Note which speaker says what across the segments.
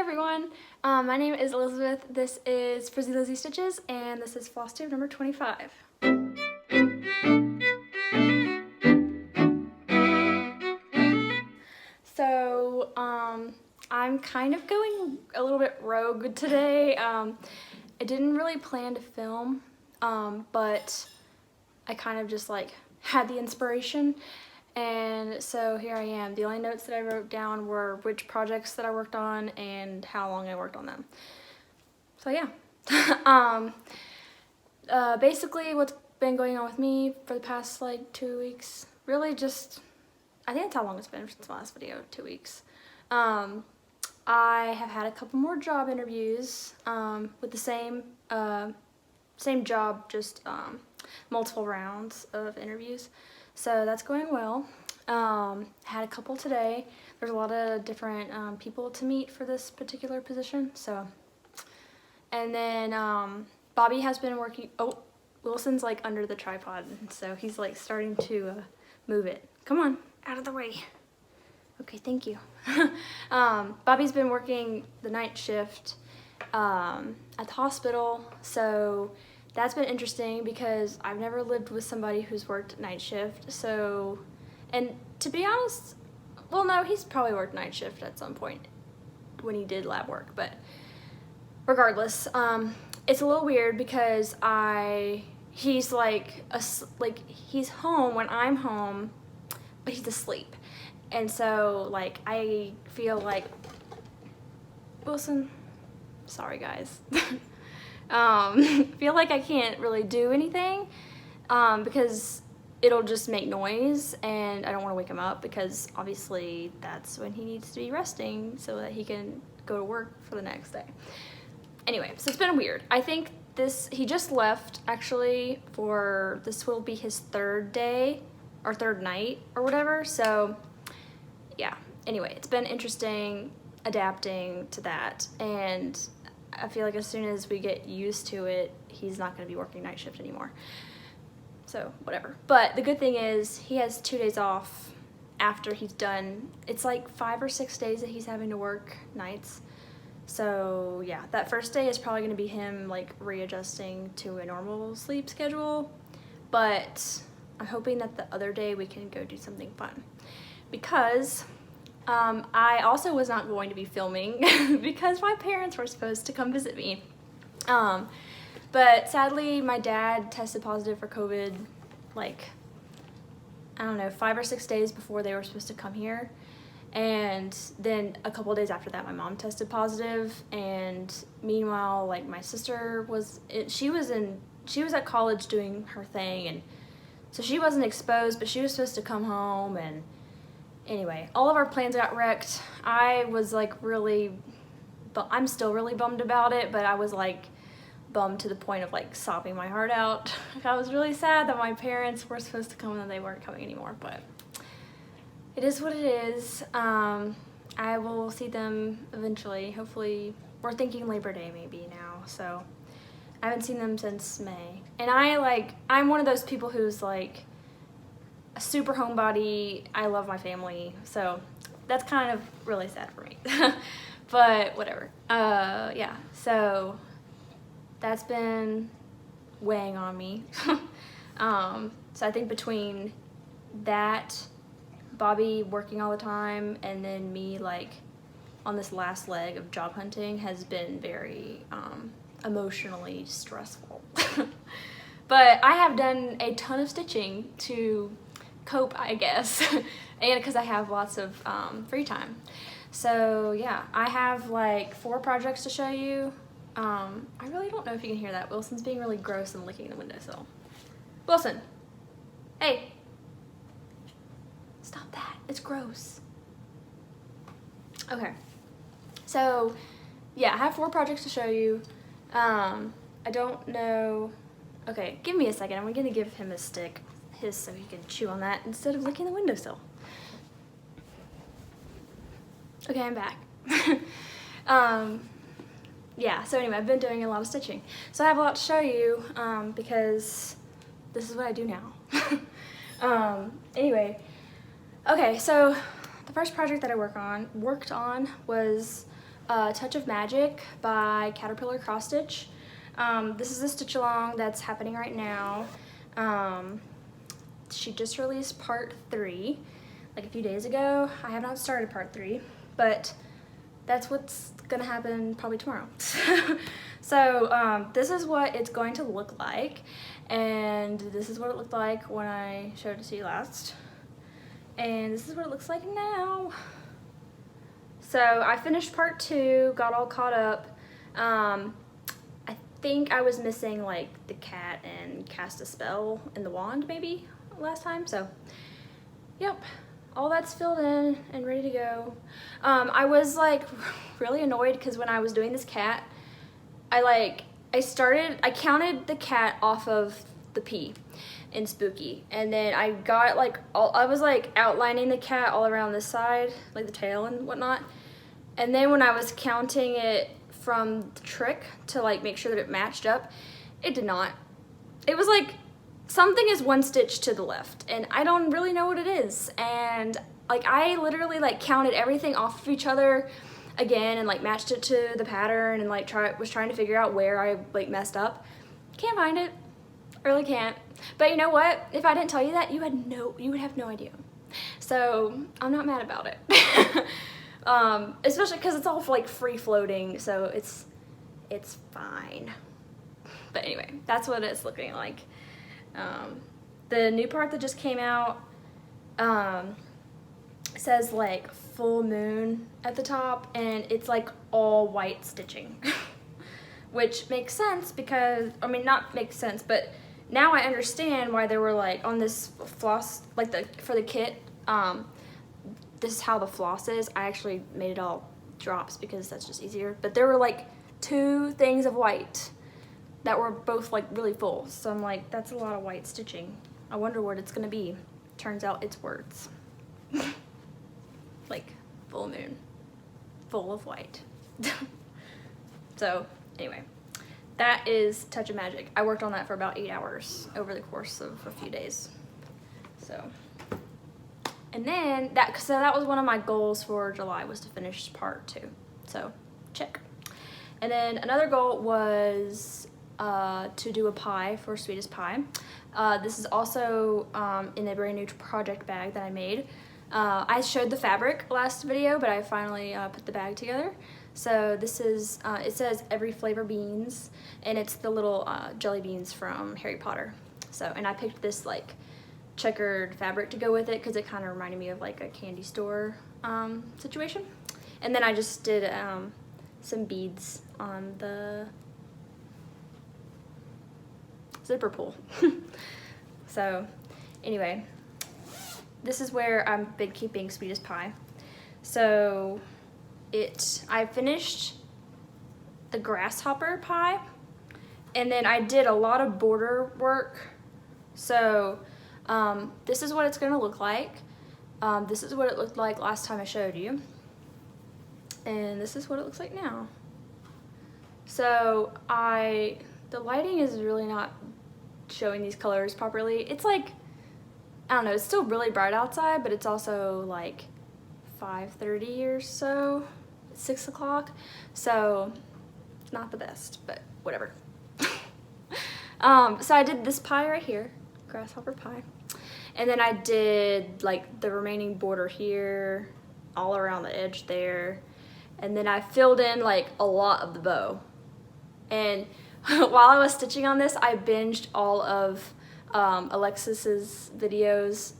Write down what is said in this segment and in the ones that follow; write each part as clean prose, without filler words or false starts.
Speaker 1: everyone, my name is Elizabeth, this is Frizzy Lizzie Stitches, and this is Flosstube number 25. So, I'm kind of going a little bit rogue today. I didn't really plan to film, but I kind of just like had the inspiration. And so here I am. The only notes that I wrote down were which projects that I worked on and how long I worked on them. So yeah. Basically what's been going on with me for the past like 2 weeks, really just, I think that's how long it's been since the last video, 2 weeks. I have had a couple more job interviews with the same job, just multiple rounds of interviews. So that's going well. Had a couple today. There's a lot of different people to meet for this particular position. So, and then Bobby has been working. Oh, Wilson's like under the tripod, so he's like starting to move it. Come on, out of the way. Okay, thank you. Bobby's been working the night shift at the hospital, so that's been interesting because I've never lived with somebody who's worked night shift. So, and to be honest, well, no, he's probably worked night shift at some point when he did lab work, but regardless, it's a little weird because he's like he's home when I'm home, but he's asleep. And so like I feel like, Wilson, sorry guys. Feel like I can't really do anything because it'll just make noise, and I don't want to wake him up because obviously that's when he needs to be resting so that he can go to work for the next day. Anyway, so it's been weird. I think he just left actually this will be his third day or third night or whatever. So yeah, anyway, it's been interesting adapting to that, and I feel like as soon as we get used to it, he's not going to be working night shift anymore. So, whatever. But the good thing is he has 2 days off after he's done. It's like 5 or 6 days that he's having to work nights. So, yeah, that first day is probably going to be him like readjusting to a normal sleep schedule. But I'm hoping that the other day we can go do something fun. Because I also was not going to be filming because my parents were supposed to come visit me. But sadly, my dad tested positive for COVID, like, I don't know, 5 or 6 days before they were supposed to come here. And then a couple of days after that, my mom tested positive. And meanwhile, like, my sister she was at college doing her thing. And so she wasn't exposed, but she was supposed to come home. And anyway, all of our plans got wrecked. I was like I'm still really bummed about it, but I was like bummed to the point of like sobbing my heart out. I was really sad that my parents were supposed to come and they weren't coming anymore, but it is what it is. I will see them eventually. Hopefully, we're thinking Labor Day maybe now, so I haven't seen them since May. And I'm one of those people who's like a super homebody. I love my family, so that's kind of really sad for me. But whatever. Yeah, so that's been weighing on me. So I think between that, Bobby working all the time, and then me like on this last leg of job hunting has been very emotionally stressful. But I have done a ton of stitching to cope, I guess, and because I have lots of free time. So yeah, I have like 4 projects to show you. I really don't know if you can hear that. Wilson's being really gross and licking the windowsill. Wilson, hey, stop that, it's gross. Okay, so yeah, I have 4 projects to show you. I don't know, okay, give me a second. I'm gonna give him a stick, so he can chew on that instead of licking the windowsill. Okay, I'm back. Yeah, so anyway, I've been doing a lot of stitching. So I have a lot to show you because this is what I do now. Anyway, okay, so the first project that I worked on was Touch of Magic by Caterpillar Cross Stitch. This is a stitch along that's happening right now. She just released part 3 like a few days ago. I have not started part 3, but that's what's gonna happen probably tomorrow. So this is what it's going to look like, and this is what it looked like when I showed it to you last, and this is what it looks like now. So I finished part 2, got all caught up. I think I was missing like the cat and cast a spell and the wand maybe last time, so yep, all that's filled in and ready to go. I was like really annoyed because when I was doing this cat, I counted the cat off of the P in Spooky, and then I got like I was like outlining the cat all around this side, like the tail and whatnot, and then when I was counting it from the trick to like make sure that it matched up, it did not. It was like something is 1 stitch to the left, and I don't really know what it is, and like I literally like counted everything off of each other again and like matched it to the pattern and like was trying to figure out where I like messed up. Can't find it. Really can't. But you know what? If I didn't tell you that, you would have no idea. So I'm not mad about it. Especially because it's all like free floating, so it's fine. But anyway, that's what it's looking like. The new part that just came out says like full moon at the top, and it's like all white stitching. Which makes sense because, I mean, not makes sense, but now I understand why they were like on this floss, like for the kit, this is how the floss is. I actually made it all drops because that's just easier, but there were like 2 things of white that were both like really full, so I'm like, that's a lot of white stitching. I wonder what it's gonna be. Turns out it's words. Like full moon, full of white. So anyway, that is Touch of Magic. I worked on that for about 8 hours over the course of a few days. So, and then that was one of my goals for July, was to finish part 2. So check. And then another goal was to do a pie for Sweetest Pie. This is also in a brand new project bag that I made. I showed the fabric last video, but I finally put the bag together. So this is, it says every flavor beans, and it's the little jelly beans from Harry Potter. So, and I picked this like checkered fabric to go with it because it kind of reminded me of like a candy store situation. And then I just did some beads on the zipper pull. So anyway, this is where I've been keeping Sweetest Pie. So I finished the grasshopper pie, and then I did a lot of border work. So this is what it's gonna look like. This is what it looked like last time I showed you, and this is what it looks like now. So the lighting is really not showing these colors properly. It's like, I don't know, it's still really bright outside, but it's also like 5:30 or so, 6 o'clock, so not the best, but whatever. So I did this pie right here, grasshopper pie, and then I did like the remaining border here, all around the edge there, and then I filled in like a lot of the bow. And while I was stitching on this, I binged all of Alexis's videos,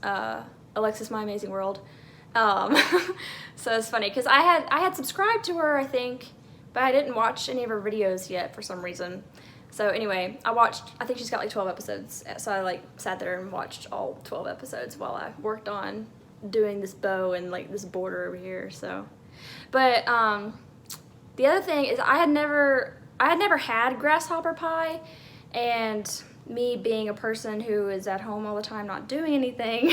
Speaker 1: Alexis My Amazing World. So it's funny because I had subscribed to her, I think, but I didn't watch any of her videos yet for some reason. So anyway, I think she's got like 12 episodes, so I like sat there and watched all 12 episodes while I worked on doing this bow and like this border over here. So, but the other thing is I had never had grasshopper pie, and me being a person who is at home all the time not doing anything,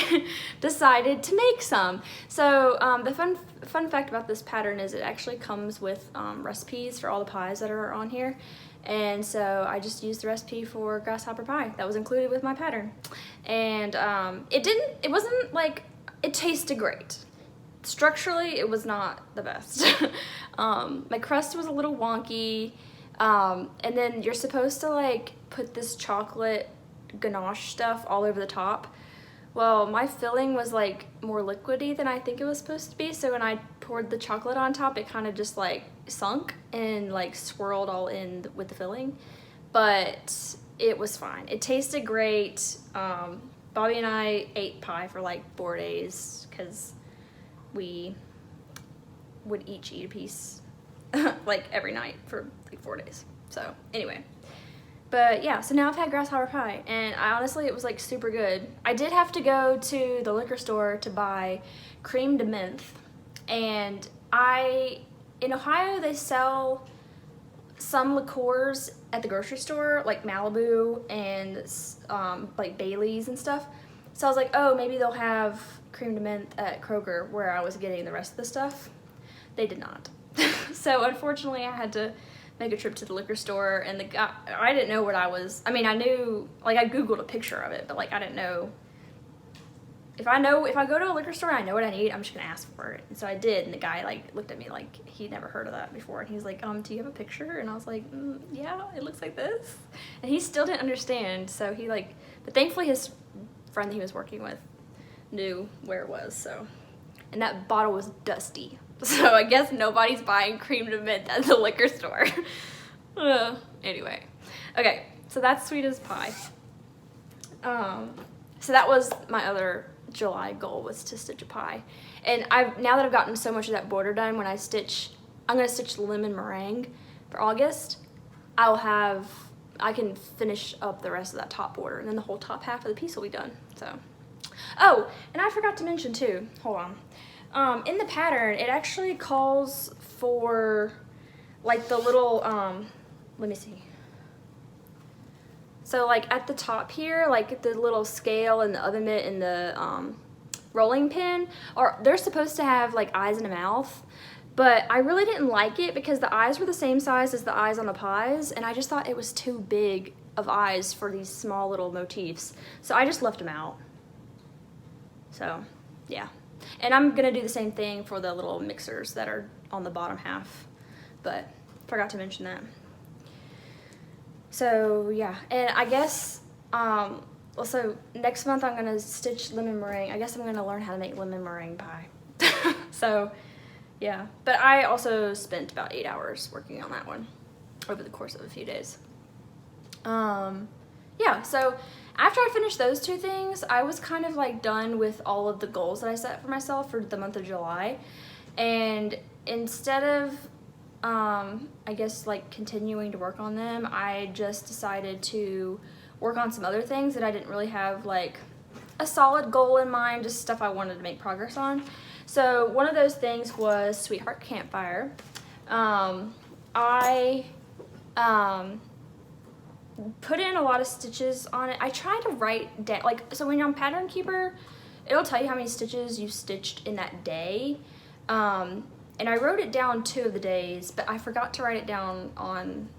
Speaker 1: decided to make some. So the fun fact about this pattern is it actually comes with recipes for all the pies that are on here, and so I just used the recipe for grasshopper pie that was included with my pattern, and it wasn't like, it tasted great. Structurally, it was not the best. My crust was a little wonky. And then you're supposed to like put this chocolate ganache stuff all over the top. Well, my filling was like more liquidy than I think it was supposed to be, so when I poured the chocolate on top, it kind of just like sunk and like swirled all in with the filling, but it was fine. It tasted great. Bobby and I ate pie for like 4 days because we would each eat a piece like every night for like 4 days. So anyway. But yeah, so now I've had grasshopper pie, and honestly, it was like super good. I did have to go to the liquor store to buy cream de menthe, and in Ohio, they sell some liqueurs at the grocery store, like Malibu and like Bailey's and stuff. So I was like, oh, maybe they'll have cream de menthe at Kroger, where I was getting the rest of the stuff. They did not. So unfortunately, I had to make a trip to the liquor store, and the guy, I didn't know what I mean, I knew, like, I Googled a picture of it, but like, I didn't know, if I go to a liquor store and I know what I need, I'm just gonna ask for it. And so I did, and the guy like looked at me like he'd never heard of that before, and he's like, do you have a picture? And I was like, yeah, it looks like this. And he still didn't understand, so he like, but thankfully his friend that he was working with knew where it was, so. And that bottle was dusty. So I guess nobody's buying cream de menthe at the liquor store. Anyway. Okay, so that's sweet as pie. So that was my other July goal, was to stitch a pie. And now that I've gotten so much of that border done, when I'm gonna stitch lemon meringue for August, I can finish up the rest of that top border, and then the whole top half of the piece will be done, so. Oh, and I forgot to mention too, hold on. In the pattern, it actually calls for like the little, let me see. So like at the top here, like the little scale and the oven mitt and the rolling pin, they're supposed to have like eyes and a mouth, but I really didn't like it because the eyes were the same size as the eyes on the pies, and I just thought it was too big of eyes for these small little motifs. So I just left them out. So, yeah. And I'm gonna do the same thing for the little mixers that are on the bottom half, but forgot to mention that. So yeah, and I guess, also next month I'm gonna stitch lemon meringue. I guess I'm gonna learn how to make lemon meringue pie. So yeah, but I also spent about 8 hours working on that one over the course of a few days. Yeah, so after I finished those two things, I was kind of like done with all of the goals that I set for myself for the month of July. And instead of, I guess like continuing to work on them, I just decided to work on some other things that I didn't really have like a solid goal in mind, just stuff I wanted to make progress on. So one of those things was Sweetheart Campfire. I put in a lot of stitches on it. I tried to write down, like, so when you're on Pattern Keeper, it'll tell you how many stitches you stitched in that day. And I wrote it down 2 of the days, but I forgot to write it down on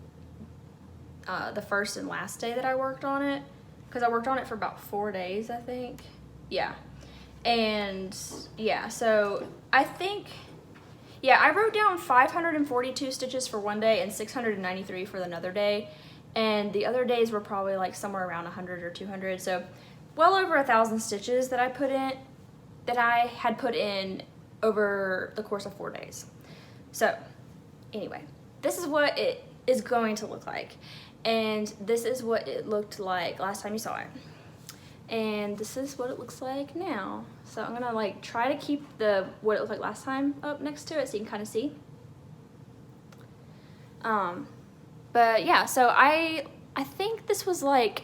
Speaker 1: the first and last day that I worked on it, because I worked on it for about 4 days, I think. Yeah. And yeah, so I think, yeah, I wrote down 542 stitches for one day and 693 for another day. And the other days were probably like somewhere around 100 or 200. So well over 1,000 stitches that I had put in over the course of 4 days. So anyway, this is what it is going to look like. And this is what it looked like last time you saw it. And this is what it looks like now. So I'm gonna like try to keep what it looked like last time up next to it so you can kind of see. But yeah, so I think this was like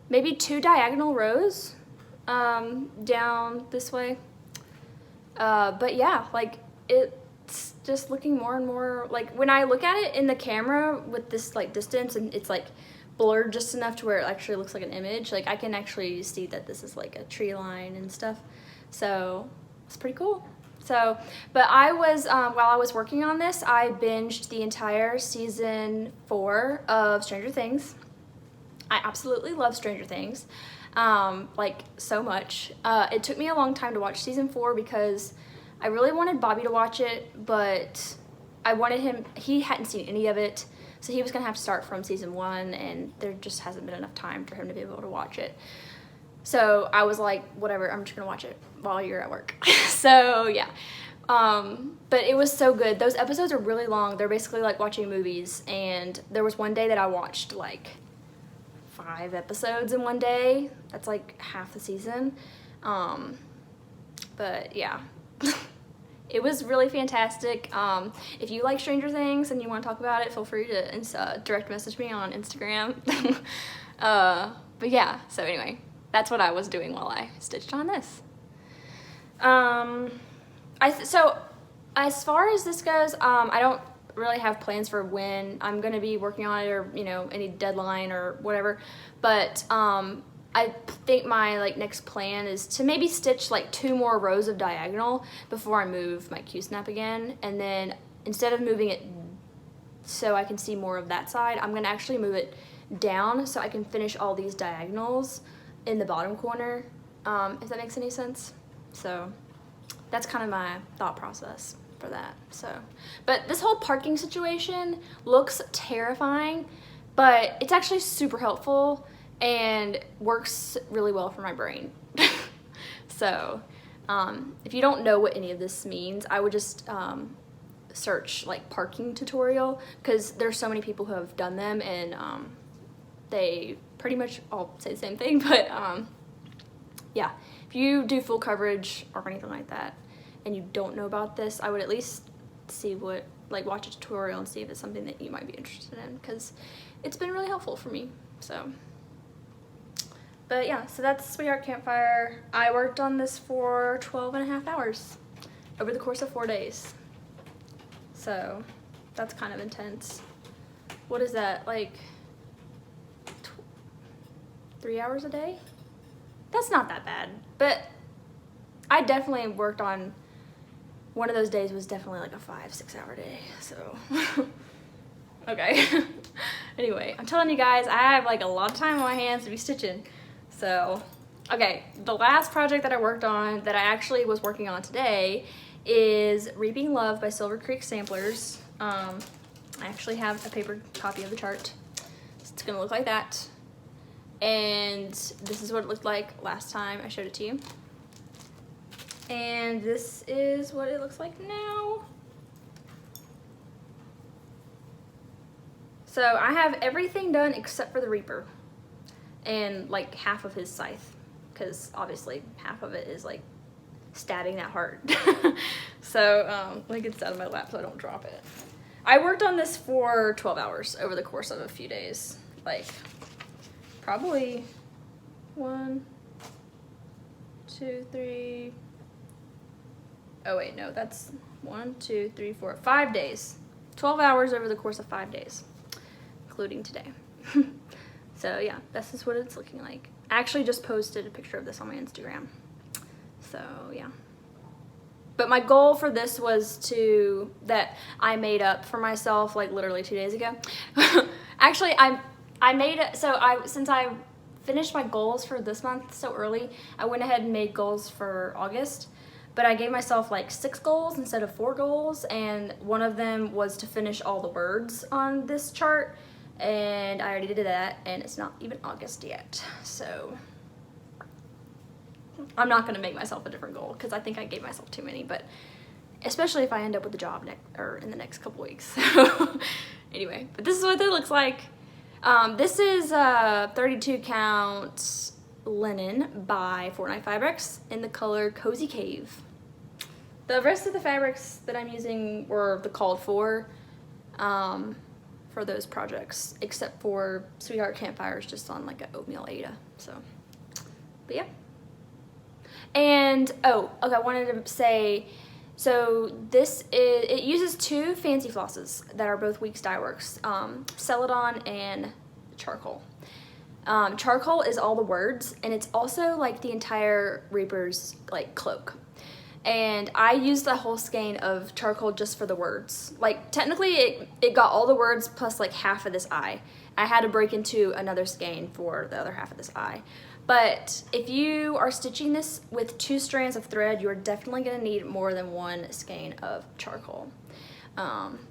Speaker 1: maybe 2 diagonal rows down this way. But yeah, like it's just looking more and more, like when I look at it in the camera with this like distance and it's like blurred just enough to where it actually looks like an image, like I can actually see that this is like a tree line and stuff. So it's pretty cool. So, but I was, while I was working on this, I binged the entire season 4 of Stranger Things. I absolutely love Stranger Things, like so much. It took me a long time to watch season 4 because I really wanted Bobby to watch it, but I wanted him, he hadn't seen any of it, so he was gonna have to start from season 1, and there just hasn't been enough time for him to be able to watch it. So I was like, whatever, I'm just gonna watch it while you're at work. So yeah. But it was so good. Those episodes are really long. They're basically like watching movies, and there was one day that I watched like 5 episodes in one day. That's like half the season. But yeah. It was really fantastic. If you like Stranger Things and you want to talk about it, feel free to direct message me on Instagram. But yeah, so anyway, that's what I was doing while I stitched on this. So as far as this goes, I don't really have plans for when I'm gonna be working on it, or, you know, any deadline or whatever, but I think my like next plan is to maybe stitch like 2 more rows of diagonal before I move my Q-snap again, and then instead of moving it so I can see more of that side, I'm gonna actually move it down so I can finish all these diagonals in the bottom corner, if that makes any sense. So that's kind of my thought process for that. So, but this whole parking situation looks terrifying, but it's actually super helpful and works really well for my brain. So if you don't know what any of this means, I would just search like parking tutorial, because there's so many people who have done them, and they pretty much all say the same thing. But yeah, if you do full coverage or anything like that and you don't know about this, I would at least see watch a tutorial and see if it's something that you might be interested in, because it's been really helpful for me. So, but yeah, so that's Sweetheart Campfire. I worked on this for 12.5 hours over the course of 4 days. So that's kind of intense. What is that, like 3 hours a day? That's not that bad, but I definitely worked on, one of those days was definitely like a 5-6 hour day, so. Okay. Anyway, I'm telling you guys, I have like a lot of time on my hands to be stitching. So, okay, the last project that I worked on that I actually was working on today is Reaping Love by Silvercreek Samplers. I actually have a paper copy of the chart. It's gonna look like that. And this is what it looked like last time I showed it to you. And this is what it looks like now. So I have everything done except for the Reaper and like half of his scythe, because obviously half of it is like stabbing that heart. So let me get this out of my lap so I don't drop it. I worked on this for 12 hours over the course of a few days, like probably 1, 2, 3. Oh wait, no, that's 1, 2, 3, 4, 5 days. 12 hours over the course of 5 days, including today. So yeah, this is what it's looking like. I actually just posted a picture of this on my Instagram. So yeah. But my goal for this was that I made up for myself like literally 2 days ago. Actually, I made it, since I finished my goals for this month so early, I went ahead and made goals for August. But I gave myself like 6 goals instead of 4 goals, and one of them was to finish all the words on this chart, and I already did that, and it's not even August yet. So I'm not gonna make myself a different goal, because I think I gave myself too many, but especially if I end up with a job in the next couple weeks. So anyway, but this is what it looks like. This is 32 count linen by Fortnite Fabrics in the color Cozy Cave. The rest of the fabrics that I'm using were the called for those projects, except for Sweetheart Campfire is just on like an oatmeal Ada. So, but yeah. And oh, okay, I wanted to say, so it uses 2 fancy flosses that are both Weeks Dye Works, Celadon and Charcoal. Charcoal is all the words, and it's also like the entire Reaper's like cloak. And I used the whole skein of charcoal just for the words. Like technically it got all the words plus like half of this eye. I had to break into another skein for the other half of this eye. But if you are stitching this with 2 strands of thread, you're definitely gonna need more than 1 skein of charcoal.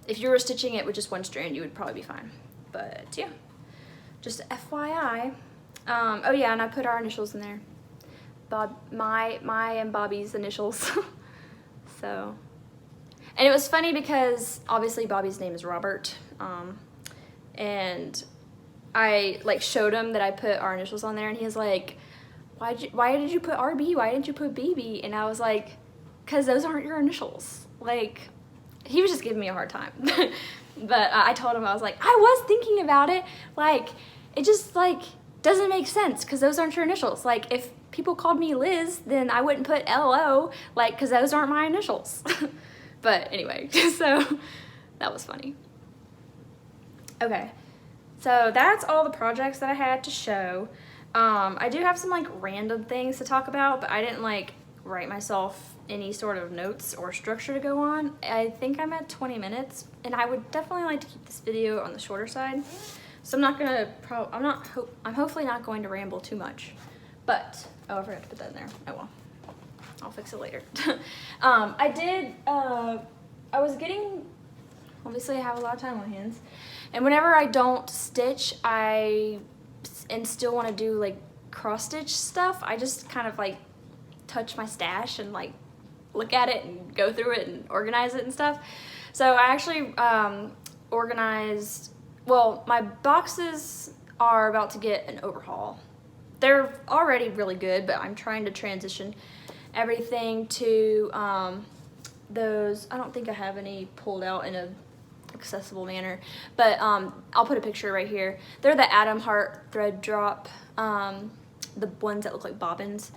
Speaker 1: If you were stitching it with just one strand, you would probably be fine. But yeah, just FYI. Oh yeah, and I put our initials in there. My and Bobby's initials. So, and it was funny because obviously Bobby's name is Robert, and I like showed him that I put our initials on there, and he was like, why did you put RB? Why didn't you put BB? And I was like, because those aren't your initials. Like, he was just giving me a hard time. But I told him, I was like, I was thinking about it. Like, it just like doesn't make sense because those aren't your initials. Like, if people called me Liz, then I wouldn't put LO, like, because those aren't my initials. But anyway, so that was funny. Okay, so that's all the projects that I had to show. I do have some like random things to talk about, but I didn't like write myself any sort of notes or structure to go on. I think I'm at 20 minutes, and I would definitely like to keep this video on the shorter side. So I'm not gonna, I'm hopefully not going to ramble too much. But, oh, I forgot to put that in there. Oh well, I'll fix it later. I was getting, obviously I have a lot of time on hands, and whenever I don't stitch, and still want to do like cross stitch stuff, I just kind of like touch my stash and like look at it and go through it and organize it and stuff. So I actually organized, well, my boxes are about to get an overhaul. They're already really good, but I'm trying to transition everything to those. I don't think I have any pulled out in a accessible manner, but I'll put a picture right here. They're the Atom Heart thread drop, the ones that look like bobbins.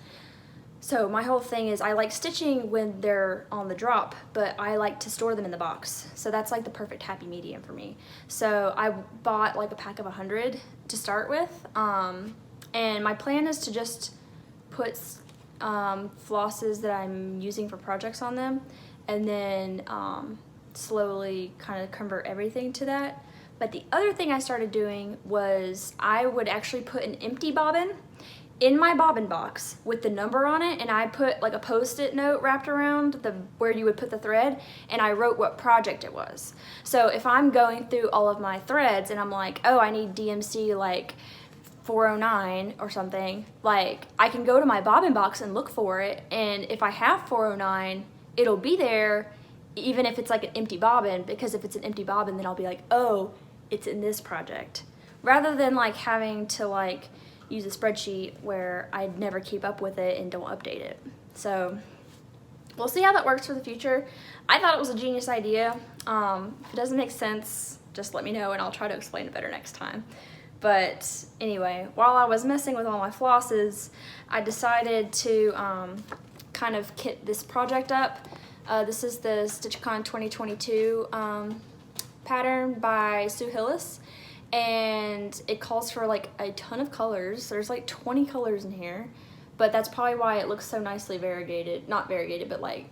Speaker 1: So my whole thing is I like stitching when they're on the drop, but I like to store them in the box. So that's like the perfect happy medium for me. So I bought like a pack of 100 to start with, and my plan is to just put flosses that I'm using for projects on them, and then slowly kind of convert everything to that. But the other thing I started doing was I would actually put an empty bobbin in my bobbin box with the number on it, and I put like a post-it note wrapped around where you would put the thread, and I wrote what project it was. So if I'm going through all of my threads and I'm like, oh, I need DMC like 409 or something, like I can go to my bobbin box and look for it, and if I have 409, it'll be there even if it's like an empty bobbin, because if it's an empty bobbin, then I'll be like, oh, it's in this project, rather than like having to like use a spreadsheet where I'd never keep up with it and don't update it. So we'll see how that works for the future. I thought it was a genius idea. If it doesn't make sense, just let me know and I'll try to explain it better next time. But anyway, while I was messing with all my flosses, I decided to kind of kit this project up. This is the StitchCon 2022 pattern by Sue Hillis, and it calls for like a ton of colors. There's like 20 colors in here, but that's probably why it looks so nicely variegated. Not variegated, but like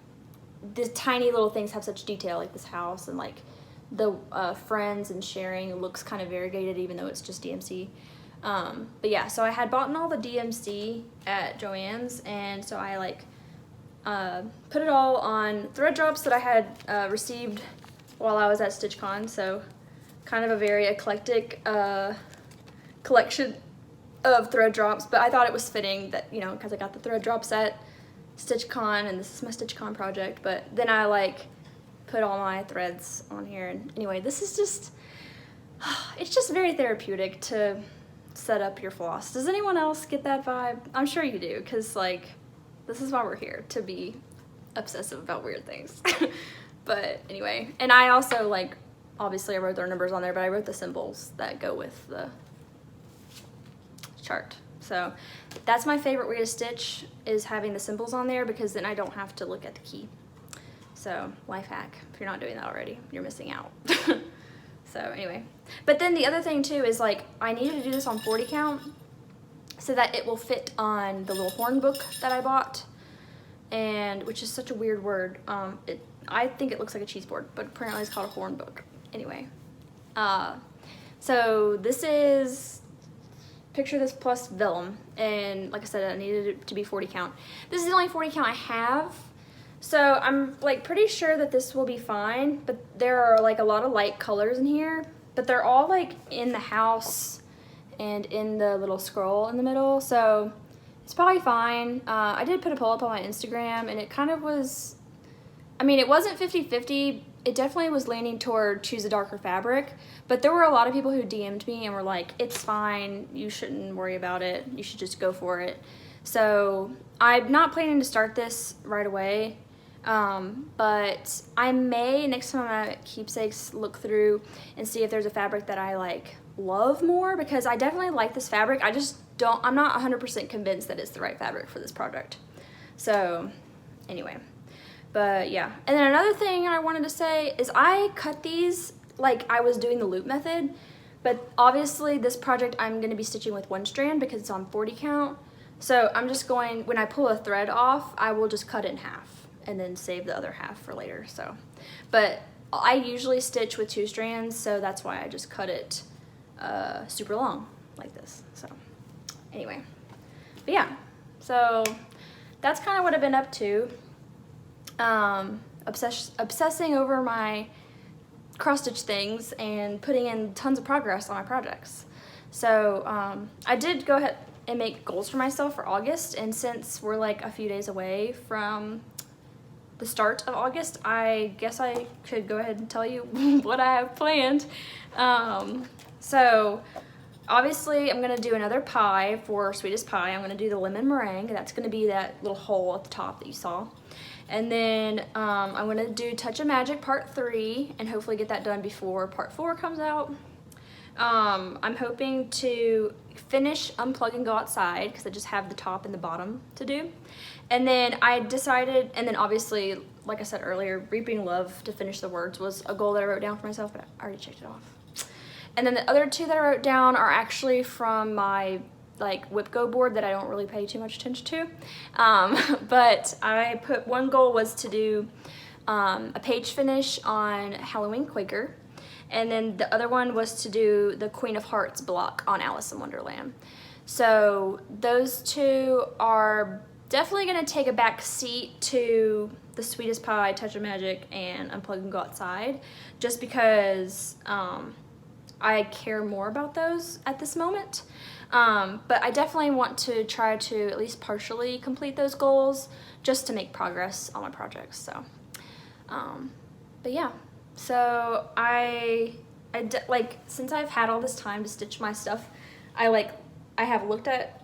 Speaker 1: the tiny little things have such detail, like this house, and like the friends and sharing looks kind of variegated even though it's just DMC. But yeah, so I had bought all the DMC at Joann's, and so I like put it all on thread drops that I had received while I was at StitchCon. So kind of a very eclectic collection of thread drops, but I thought it was fitting that, you know, because I got the thread drops at StitchCon and this is my StitchCon project. But then I like put all my threads on here, and anyway, this is just, it's just very therapeutic to set up your floss. Does anyone else get that vibe? I'm sure you do, because like this is why we're here, to be obsessive about weird things. But anyway, and I also like, obviously I wrote their numbers on there, but I wrote the symbols that go with the chart. So that's my favorite way to stitch, is having the symbols on there, because then I don't have to look at the key. So life hack, if you're not doing that already, you're missing out. So anyway, but then the other thing too is like I needed to do this on 40 count so that it will fit on the little horn book that I bought, and which is such a weird word. I think it looks like a cheese board, but apparently it's called a horn book. Anyway, so this is, picture this plus vellum, and like I said, I needed it to be 40 count. This is the only 40 count I have. So I'm like pretty sure that this will be fine, but there are like a lot of light colors in here, but they're all like in the house and in the little scroll in the middle, so it's probably fine. I did put a poll up on my Instagram, and it kind of was, I mean, it wasn't 50-50. It definitely was leaning toward choose a darker fabric, but there were a lot of people who DM'd me and were like, it's fine, you shouldn't worry about it, you should just go for it. So I'm not planning to start this right away, but I may, next time I'm at Keepsakes, look through and see if there's a fabric that I like love more, because I definitely like this fabric. I just don't, I'm not 100% convinced that it's the right fabric for this project. So anyway, but yeah. And then another thing I wanted to say is I cut these like I was doing the loop method, but obviously this project I'm going to be stitching with 1 strand because it's on 40 count. So I'm just going, when I pull a thread off, I will just cut it in half and then save the other half for later. So, but I usually stitch with 2 strands, so that's why I just cut it super long like this. So anyway, but yeah, so that's kind of what I've been up to. Obsessing over my cross stitch things and putting in tons of progress on my projects. So I did go ahead and make goals for myself for August, and since we're like a few days away from the start of August, I guess I could go ahead and tell you what I have planned. So obviously I'm gonna do another pie for sweetest pie. I'm gonna do the lemon meringue. That's gonna be that little hole at the top that you saw. And then I'm gonna do Touch of Magic Part 3 and hopefully get that done before Part 4 comes out. I'm hoping to finish Unplug and Go Outside because I just have the top and the bottom to do. And then I decided, and then obviously, like I said earlier, Reaping Love to finish the words was a goal that I wrote down for myself, but I already checked it off. And then the other 2 that I wrote down are actually from my like WhipGo board that I don't really pay too much attention to. But I put, one goal was to do a page finish on Halloween Quaker. And then the other one was to do the Queen of Hearts block on Alice in Wonderland. So those 2 are definitely gonna take a back seat to the Sweetest Pie, Touch of Magic, and Unplug and Go Outside, just because I care more about those at this moment. But I definitely want to try to at least partially complete those goals just to make progress on my projects. So, but yeah. So like, since I've had all this time to stitch my stuff, I have looked at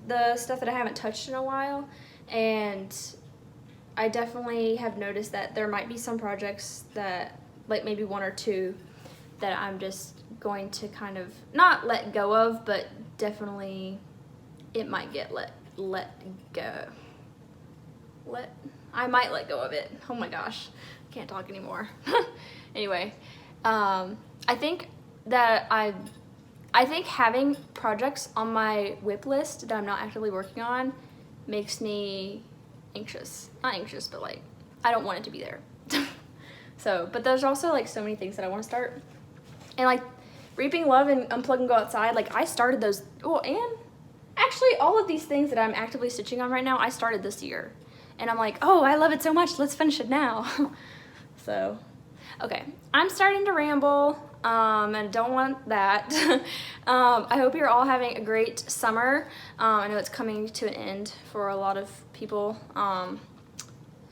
Speaker 1: the stuff that I haven't touched in a while, and I definitely have noticed that there might be some projects that, like maybe 1 or 2, that I'm just going to kind of not let go of, but definitely it might get let go. I might let go of it. Oh my gosh, I can't talk anymore. Anyway, I think that I think having projects on my WIP list that I'm not actively working on makes me anxious. Not anxious, but like, I don't want it to be there. So, but there's also like so many things that I want to start. And like Reaping Love and Unplug and Go Outside, like I started those, well, and actually all of these things that I'm actively stitching on right now, I started this year. And I'm like, oh, I love it so much, let's finish it now. So, okay, I'm starting to ramble, and I don't want that. I hope you're all having a great summer. I know it's coming to an end for a lot of people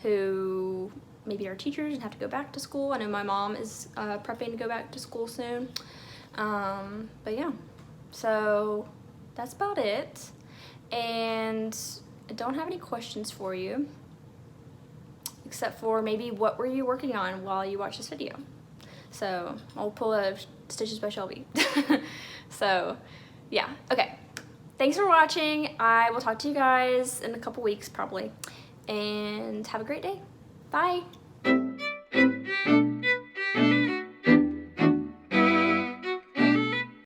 Speaker 1: who maybe are teachers and have to go back to school. I know my mom is prepping to go back to school soon. But yeah, so that's about it. And I don't have any questions for you, except for maybe what were you working on while you watch this video. So I'll pull a Stitches by Shelby. So yeah, okay. Thanks for watching. I will talk to you guys in a couple weeks probably. And have a great day. Bye.